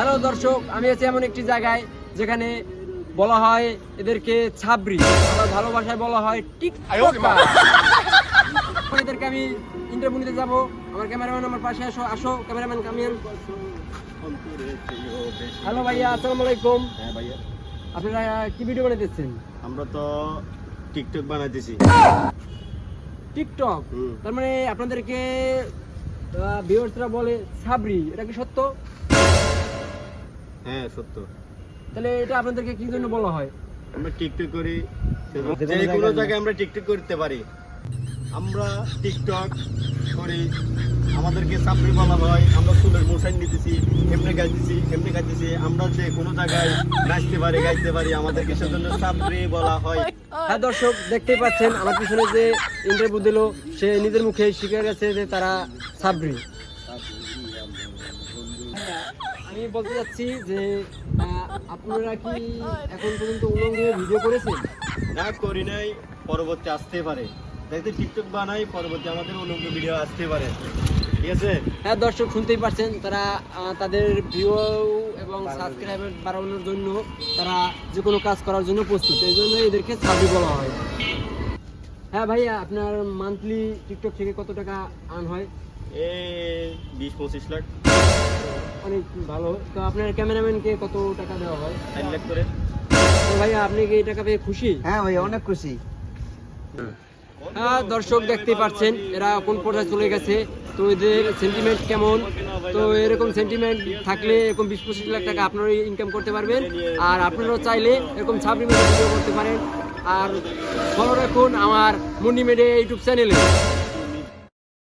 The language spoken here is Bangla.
হ্যালো দর্শক, আমি আছি এমন একটি জায়গায় যেখানে বলা হয় এদেরকে ছাবরি, আবার ভালোবাসায় বলা হয় টিকটকার। এদেরকে আমি ইন্টারভিউ নিতে যাবো। আমার ক্যামেরাম্যান আমার পাশে আসো ক্যামেরাম্যান কামিল। হ্যালো ভাইয়া, আসসালামু আলাইকুম। হ্যাঁ ভাইয়া, আপনারা কি ভিডিও বানাইতেছেন? আমরা তো টিকটক বানাইতেছি। টিকটক? তার মানে আপনাদেরকে ভিউয়ার্সরা বলে ছাবরি, এটা কি সত্য? হ্যাঁ সত্য। তাহলে এটা আপনাদেরকে কি জন্য বলা হয়? আমরা টিকটক করি, যে কোনো জায়গায় আমরা টিকটক করতে পারি। আমরা টিকটক করি, আমাদেরকে ছাবরি বলা হয়। আমরা চুলের মোশন নিতেছি, এমনি গাইতেছি। আমরা যে কোনো জায়গায় নাচতে পারি, গাইতে পারি, আমাদেরকে সেজন্য ছাবরি বলা হয়। হ্যাঁ দর্শক, দেখতেই পাচ্ছেন আমার পিছনে যে ইন্টারভিউ দিল সে নিজের মুখে স্বীকার গেছে যে তারা ছাবরি। আমি বলতে চাচ্ছি যে আপনারা কি এখন পর্যন্ত উলঙ্গে ভিডিও করেছেন? না, করি নাই, পরবর্তী আসতে পারে। দেখতে টিকটক বানাই, পরবর্তী আমাদের উলঙ্গ ভিডিও আসতে পারে, ঠিক আছে? হ্যাঁ দর্শক, শুনতেই পারছেন তারা তাদের ভিউ এবং সাবস্ক্রাইবার বাড়ানোর জন্য তারা যে কোনো কাজ করার জন্য প্রস্তুত, এই জন্য এদেরকে ছাবরি বলা হয়। হ্যাঁ ভাইয়া, আপনার মান্থলি টিকটক থেকে কত টাকা আর্ন হয়? এই 20-25 লাখ। অনেক ভালো। তো আপনার ক্যামেরাম্যানকে কত টাকা দেওয়া হয়? 4 লাখ করে। তো ভাইয়া, আপনি কি এই টাকা পেয়ে খুশি? হ্যাঁ ভাই, অনেক খুশি। হ্যাঁ দর্শক, দেখতেই পাচ্ছেন এরা কোন পর্যায়ে চলে গেছে। তো এদের সেন্টিমেন্ট কেমন? তো এরকম সেন্টিমেন্ট থাকলে এরকম 20-25 লাখ টাকা আপনারা ইনকাম করতে পারবেন। আর আপনারাও চাইলে এরকম ছাবরি ভিডিও করতে পারেন। আর ফলো রাখুন আমার মুন্ডি মিডিয়া ইউটিউব চ্যানেলে।